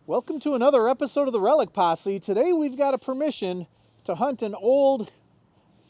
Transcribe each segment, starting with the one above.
Welcome to another episode of the Relic Posse. Today we've got a permission to hunt an old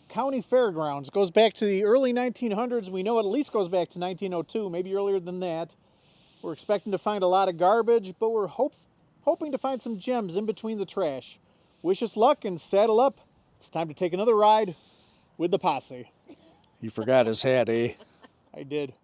county fairgrounds. It goes back to the early 1900s. We know it at least goes back to 1902, maybe earlier than that. We're expecting to find a lot of garbage, but we're hoping to find some gems in between the trash. Wish us luck and saddle up. It's time to take another ride with the posse. You forgot his hat, eh? I did.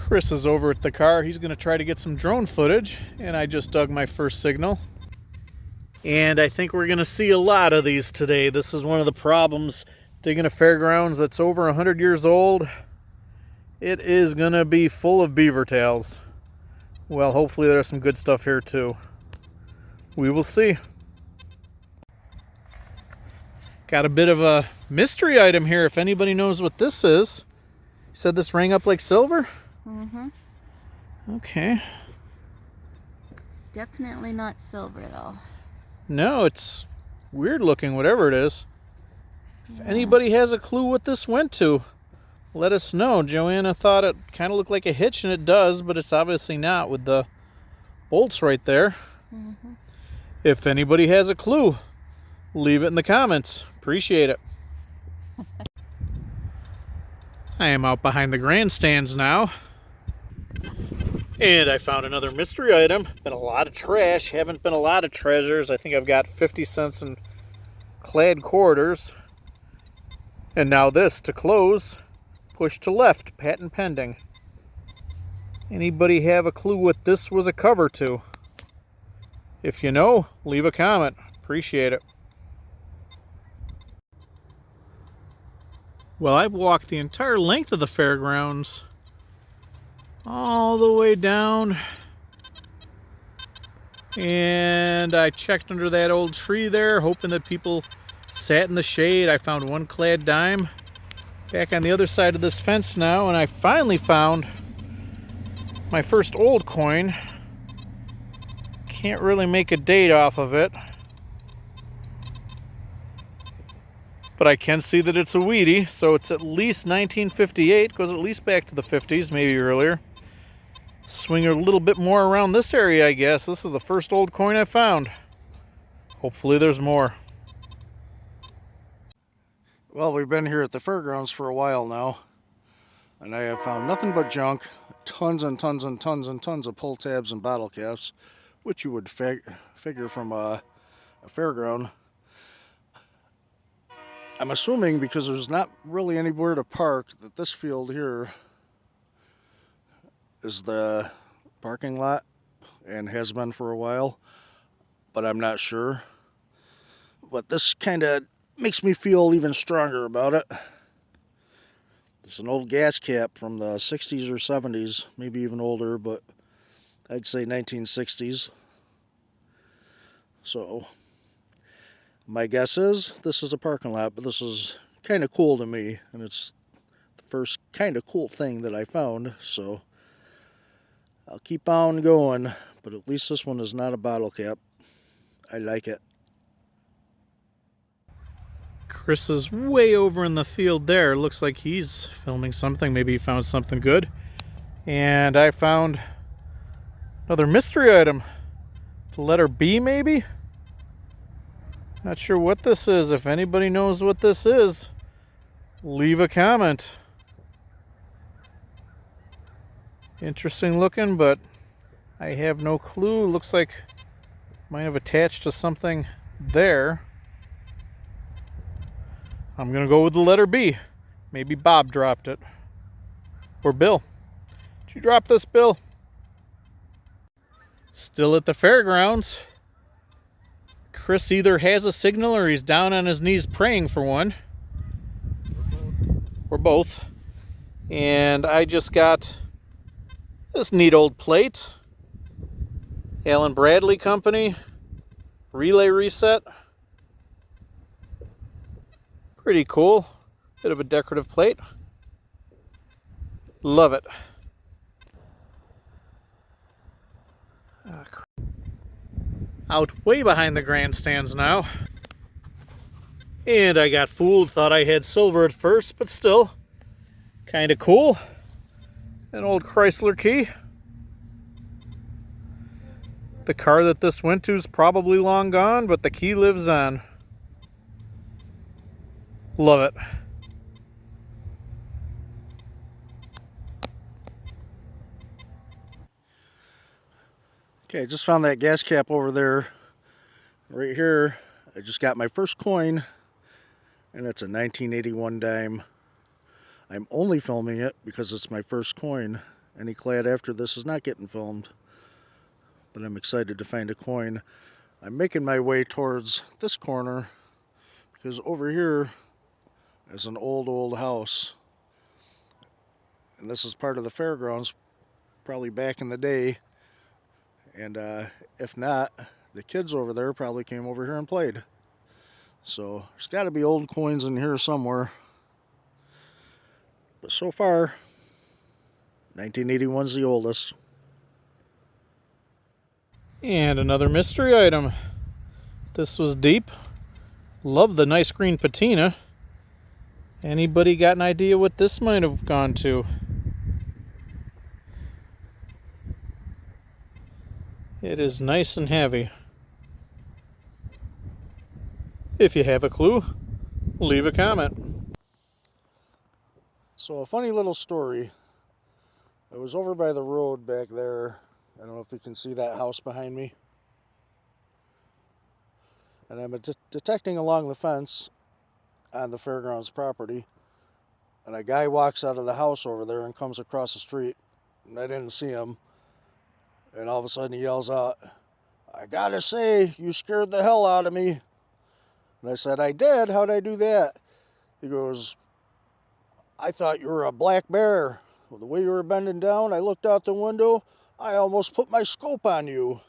Chris is over at the car. He's going to try to get some drone footage, and I just dug my first signal. And I think we're going to see a lot of these today. This is one of the problems digging a fairgrounds that's over 100 years old. It is going to be full of beaver tails. Well, hopefully there's some good stuff here too. We will see. Got a bit of a mystery item here if anybody knows what this is. You said this rang up like silver? Mm-hmm. Okay. Definitely not silver, though. No, it's weird looking, whatever it is. If anybody has a clue what this went to, let us know. Joanna thought it kind of looked like a hitch, and it does, but it's obviously not with the bolts right there. Mm-hmm. If anybody has a clue, leave it in the comments. Appreciate it. I am out behind the grandstands now. And I found another mystery item. Been a lot of trash, haven't been a lot of treasures. I think I've got 50 cents in clad quarters. And now this, to close, push to left, patent pending. Anybody have a clue what this was a cover to? If you know, leave a comment. Appreciate it. Well, I've walked the entire length of the fairgrounds, all the way down, and I checked under that old tree there, hoping that people sat in the shade. I found one clad dime back on the other side of this fence now, and I finally found my first old coin. Can't really make a date off of it, but I can see that it's a Wheatie, so it's at least 1958, goes at least back to the 50s, maybe earlier. Swing a little bit more around this area, I guess. This is the first old coin I found. Hopefully there's more. Well, we've been here at the fairgrounds for a while now, and I have found nothing but junk. Tons and tons and tons and tons of pull tabs and bottle caps, which you would figure from a fairground. I'm assuming because there's not really anywhere to park that this field here is the parking lot and has been for a while, but I'm not sure. But this kind of makes me feel even stronger about it. It's an old gas cap from the 60s or 70s, maybe even older, but I'd say 1960s. So my guess is this is a parking lot, but this is kind of cool to me, and it's the first kind of cool thing that I found, so I'll keep on going, but at least this one is not a bottle cap. I like it. Chris is way over in the field there. Looks like he's filming something. Maybe he found something good. And I found another mystery item. The letter B, maybe? Not sure what this is. If anybody knows what this is, leave a comment. Interesting looking, but I have no clue. Looks like might have attached to something there. I'm gonna go with the letter B. Maybe Bob dropped it. Or Bill. Did you drop this, Bill? Still at the fairgrounds. Chris either has a signal or he's down on his knees praying for one. Or both. And I just got this neat old plate. Allen Bradley Company. Relay reset. Pretty cool. Bit of a decorative plate. Love it. Out way behind the grandstands now. And I got fooled, thought I had silver at first, but still kind of cool. An old Chrysler key. The car that this went to is probably long gone, but the key lives on. Love it. Okay, I just found that gas cap over there. Right here, I just got my first coin, and it's a 1981 dime. I'm only filming it because it's my first coin. Any clad after this is not getting filmed. But I'm excited to find a coin. I'm making my way towards this corner because over here is an old house. And this is part of the fairgrounds, probably back in the day. And if not, the kids over there probably came over here and played. So there's got to be old coins in here somewhere. But so far, 1981's the oldest. And another mystery item. This was deep. Love the nice green patina. Anybody got an idea what this might have gone to? It is nice and heavy. If you have a clue, leave a comment. So a funny little story. I was over by the road back there. I don't know if you can see that house behind me. And I'm detecting along the fence on the fairgrounds property. And a guy walks out of the house over there and comes across the street. And I didn't see him. And all of a sudden he yells out, "I gotta say, you scared the hell out of me." And I said, "I did? How'd I do that?" He goes, "I thought you were a black bear. Well, the way you were bending down, I looked out the window. I almost put my scope on you."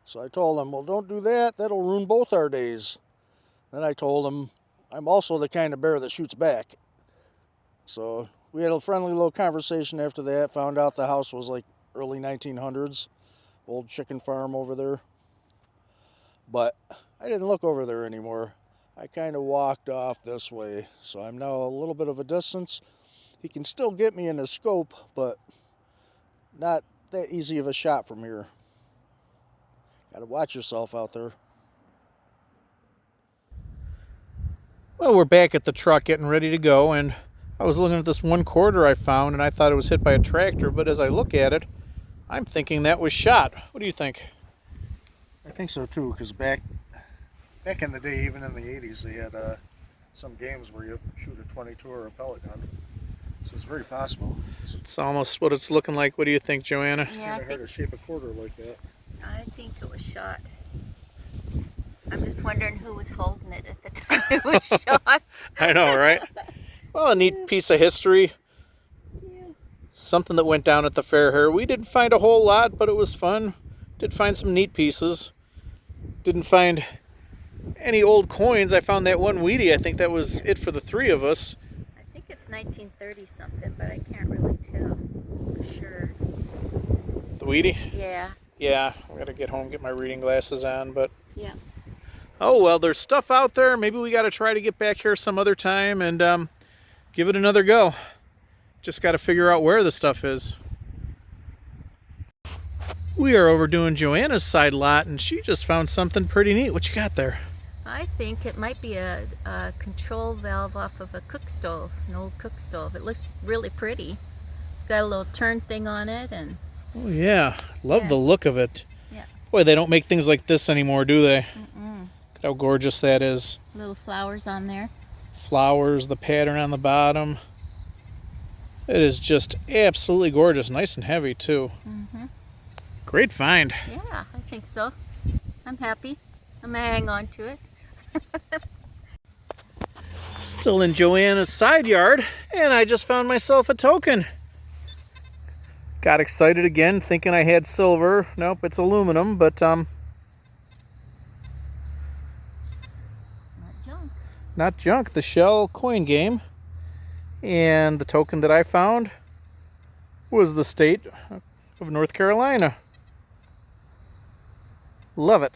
So I told him, "Well, don't do that. That'll ruin both our days." Then I told him, "I'm also the kind of bear that shoots back." So we had a friendly little conversation after that. Found out the house was like early 1900s. Old chicken farm over there. But I didn't look over there anymore. I kind of walked off this way. So I'm now a little bit of a distance. He can still get me in his scope, but not that easy of a shot from here. Gotta watch yourself out there. Well, we're back at the truck getting ready to go, and I was looking at this one quarter I found, and I thought it was hit by a tractor, but as I look at it, I'm thinking that was shot. What do you think? I think so too, because back in the day, even in the 80s, they had some games where you shoot a 22 or a pellet gun. So it's very possible. It's almost what it's looking like. What do you think, Joanna? Yeah, Kind of hard to shape a quarter like that. I think it was shot. I'm just wondering who was holding it at the time it was shot. I know, right? Well, a neat piece of history. Yeah. Something that went down at the fair here. We didn't find a whole lot, but it was fun. Did find some neat pieces. Didn't find any old coins. I found that one Wheatie. I think that was it for the three of us. I think it's 1930 something, but I can't really tell for sure. The Wheatie? Yeah. Yeah, I gotta get home, get my reading glasses on, but... Yeah. Oh, well, there's stuff out there. Maybe we gotta try to get back here some other time and give it another go. Just gotta figure out where the stuff is. We are over doing Joanna's side lot, and she just found something pretty neat. What you got there? I think it might be a control valve off of a cook stove, an old cook stove. It looks really pretty. Got a little turn thing on it, and Oh, yeah. Love Yeah. the look of it. Yeah. Boy, they don't make things like this anymore, do they? mm-mm. Look how gorgeous that is. Little flowers on there. Flowers, the pattern on the bottom. It is just absolutely gorgeous. Nice and heavy, too. Mm-hmm. Great find. Yeah, I think so. I'm happy. I'm gonna hang on to it. Still in Joanna's side yard, and I just found myself a token. Got excited again, thinking I had silver. Nope, it's aluminum, but Not junk. not junk. The Shell coin game. And the token that I found was the state of North Carolina. Love it.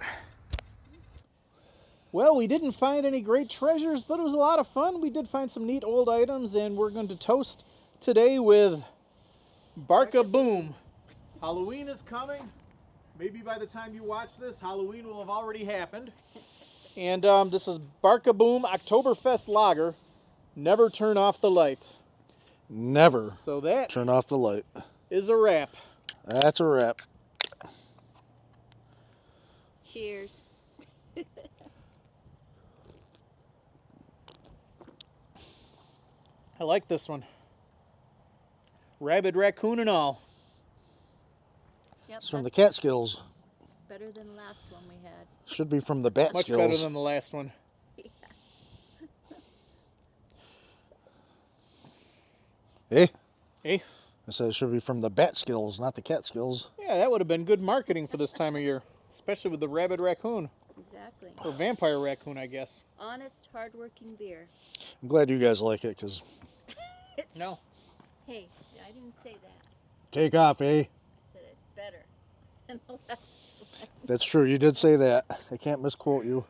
Well, we didn't find any great treasures, but it was a lot of fun. We did find some neat old items, and we're going to toast today with Barka Boom. Halloween is coming. Maybe by the time you watch this, Halloween will have already happened. And this is Barka Boom Oktoberfest Lager. Never turn off the light. Never So that turn off the light. is a wrap. That's a wrap. Cheers. I like this one. Rabid raccoon and all. Yep, It's from the that's Catskills. better than the last one we had. Should be from the Bat Much Skills. better than the last one. Eh? Eh? I said it should be from the Bat Skills, not the Catskills. Yeah, that would have been good marketing for this time of year. Especially with the rabid raccoon. Exactly. Or vampire raccoon, I guess. Honest, hardworking beer. I'm glad you guys like it, because No. Hey, I didn't say that. take off, eh? I said it's better than the last one. That's true. You did say that. I can't misquote you.